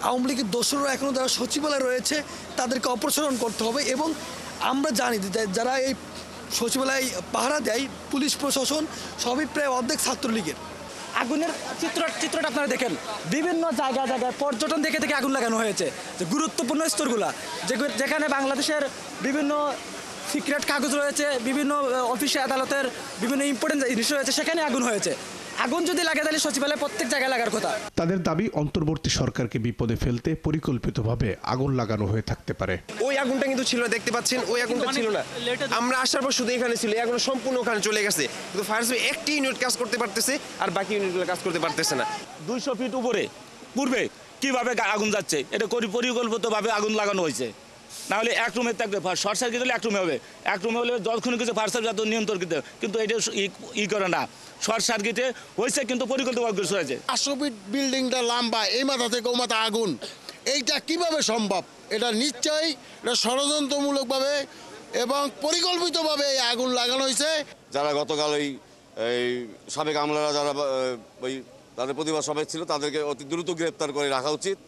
আওয়ামী লীগের দোসররা এখনও যারা সচিবালয়ে রয়েছে তাদেরকে অপসারণ করতে হবে। এবং আমরা জানি যে যারা এই সচিবালয় পাহারা দেয় পুলিশ প্রশাসন সবই প্রায় অর্ধেক ছাত্রলীগের। আগুনের চিত্রটা আপনারা দেখেন, বিভিন্ন জায়গায় পর্যটন দেখে আগুন লাগানো হয়েছে। যে গুরুত্বপূর্ণ স্তরগুলা যেখানে বাংলাদেশের বিভিন্ন সিক্রেট কাগজ রয়েছে, বিভিন্ন অফিসে আদালতের বিভিন্ন ইম্পর্টেন্ট জিনিস রয়েছে, সেখানে আগুন হয়েছে। আগুন যদি লাগে তাহলে সচিবালয়ে প্রত্যেক জায়গায় লাগার কথা। তাদের দাবি অন্তর্বর্তী সরকারকে বিপদে ফেলতে পরিকল্পিতভাবে আগুন লাগানো হয়ে থাকতে পারে। ওই আগুনটা কিন্তু ছিল না, দেখতে পাচ্ছেন ওই আগুনটা ছিল না। আমরা আসার পর শুধু এখানে ছিল, এই আগুন সম্পূর্ণ ওখানে চলে গেছে। কিন্তু ফায়ার সার্ভিস একটি ইউনিট কাজ করতে পারতেছে আর বাকি ইউনিটগুলো কাজ করতে পারতেছে না। 200 ফিট উপরে পূর্বে কিভাবে আগুন যাচ্ছে, এটা পরিকল্পিতভাবে আগুন লাগানো হয়েছে। না হলে এক রুমে থাকবে, শর্ট সার্কিট হলে এক রুমে হবে, এক রুমে হলে যতক্ষণ কিছু ফায়ার সার্ভিস নিয়ন্ত্রণ করতে, কিন্তু এটা করে না। শর্ট সার্কিটে হয়েছে কিন্তু পরিকল্পিতভাবে হয়েছে। 500 ফিট বিল্ডিংটা লম্বা, এই মাথা থেকে ও মাথা আগুন, এইটা কিভাবে সম্ভব? এটা নিশ্চয়ই এটা ষড়যন্ত্রমূলকভাবে এবং পরিকল্পিতভাবে এই আগুন লাগানো হয়েছে। যারা গতকাল এই সাবেক আমলারা যারা ওই তাদের প্রতিবাদ সভায় ছিল তাদেরকে অতি দ্রুত গ্রেপ্তার করে রাখা উচিত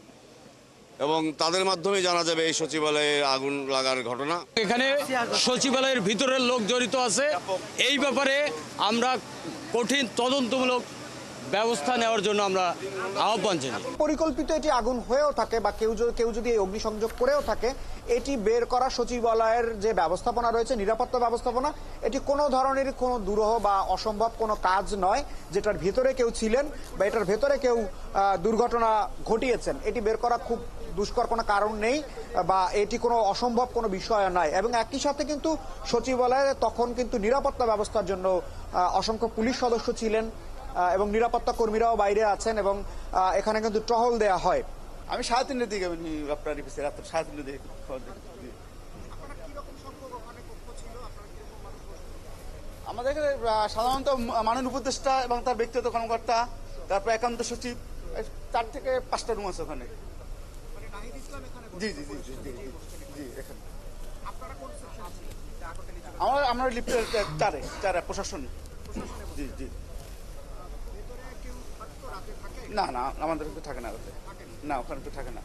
এবং তাদের মাধ্যমে জানা যাবে এই সচিবালয়ে আগুন লাগার ঘটনা। এখানে সচিবালয়ের ভিতরের লোক জড়িত আছে, এই ব্যাপারে আমরা কঠিন তদন্তমূলক ব্যবস্থা নেওয়ার জন্য আমরা আহ্বান জানাই। পরিকল্পিত এটি আগুন হয়েও থাকে বা কেউ যদি এই অগ্নিসংযোগ করেও থাকে, এটি বের করা সচিবালয়ের যে ব্যবস্থাপনা রয়েছে, নিরাপত্তা ব্যবস্থাপনা, এটি কোনো ধরনের কোনো দুরূহ বা অসম্ভব কোনো কাজ নয় যেটার ভিতরে কেউ ছিলেন বা এটার ভেতরে কেউ দুর্ঘটনা ঘটিয়েছেন। এটি বের করা খুব দুষ্কর কোনো কারণ নেই বা এটি কোনো অসম্ভব কোনো বিষয় নয়। এবং একই সাথে কিন্তু সচিবালয়ে তখন কিন্তু নিরাপত্তা ব্যবস্থার জন্য অসংখ্য পুলিশ সদস্য ছিলেন এবং নিরাপত্তা কর্মীরাও বাইরে আছেন এবং এখানে কিন্তু টহল দেয়া হয়। আমি 3:30 দিকে আপনার রাত্রে 3:30 দিকে আমাদের সাধারণত মাননীয় উপদেষ্টা এবং তার ব্যক্তিগত কর্মকর্তা, তারপর একান্ত সচিব, 4 থেকে 5টা রুম আছে ওখানে। জি জি জি জি জি এখানে আমরা লিফটের 4 প্রশাসন। জি জি না না আমাদের থাকে না, না ওখানে তো থাকে না।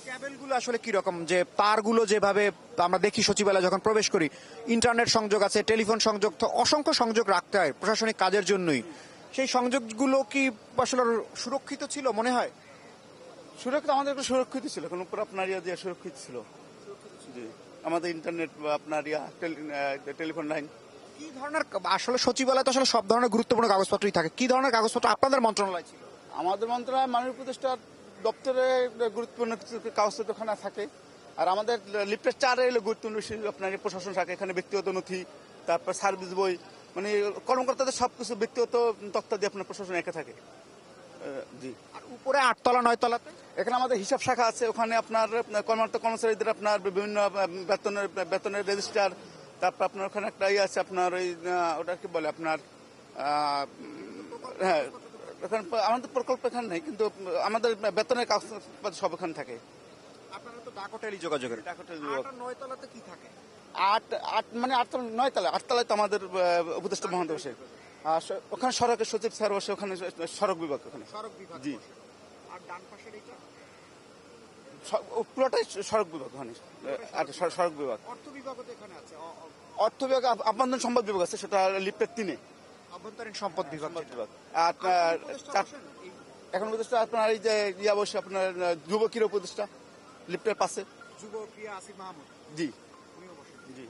ক্যাবেলগুলো আসলে কি রকম, যে তারগুলো যেভাবে আমরা দেখি সচিবালয়ে যখন প্রবেশ করি, ইন্টারনেট সংযোগ আছে, টেলিফোন সংযোগ, তো অসংখ্য সংযোগ রাখতে হয় প্রশাসনিক কাজের জন্যই। সেই সংযোগগুলো কি আসলে সুরক্ষিত ছিল মনে হয়? সুরক্ষিত, আমাদের একটু সুরক্ষিত ছিল, কোনো আপনার দিয়ে সুরক্ষিত ছিল। জি আমাদের ইন্টারনেট বা আপনার টেলিফোন লাইন। কি ধরনের আসলে সচিবালয় তো আসলে সব ধরনের গুরুত্বপূর্ণ কাগজপত্রই থাকে, কি ধরনের কাগজপত্র আপনাদের মন্ত্রণালয় ছিল? আমাদের মন্ত্রণালয় মাননীয় উপদেষ্টার দপ্তরে গুরুত্বপূর্ণ কিছু কাগজপত্র ওখানে থাকে। আর আমাদের লিফটের 4 এলো গুরুত্বপূর্ণ আপনার প্রশাসন থাকে, এখানে ব্যক্তিগত নথি, তারপর সার্ভিস বই, মানে কর্মকর্তাদের সবকিছু ব্যক্তিগত তথ্য দিয়ে আপনার প্রশাসন একে থাকে। জি আর উপরে 8তলা 9তলাতে এখানে আমাদের হিসাব শাখা আছে, ওখানে আপনার কর্মচারীদের আপনার বিভিন্ন বেতনের রেজিস্টার, তারপর আপনার ওখানে একটা আছে আপনার ওই ওটা কি বলে আপনার হ্যাঁ এখানে আমাদের প্রকল্প এখানে নেই, কিন্তু আমাদের বেতনের কাজ সব এখানে থাকে। আপনারা তো ডাকটেলি যোগাযোগের। 9তলাতে কি থাকে? 8 মানে 8তলায় তো আমাদের উপদেষ্টা মহন্ত বসে, ওখানে সড়কের সচিব স্যার বসে, ওখানে সড়ক বিভাগ, ওখানে সড়ক বিভাগ। জি আর ডান পাশের এইটা পুরোটাই সড়ক বিভাগ, ওখানে সড়ক বিভাগ। অর্থ বিভাগও তো এখানে আছে। অর্থ বিভাগ, আভ্যন্তরীণ সম্পদ বিভাগ আছে, সেটা লিফটের 3-এ আভ্যন্তরীণ সম্পদ বিভাগ। আর এখন উপদেষ্টা আপনার এই যে ইয়া বসে আপনার যুব ক্রীড়া উপদেষ্টা লিফটের পাশে, যুব ক্রীড়া আসিফ মাহমুদ। জি উনিও বসে। জি।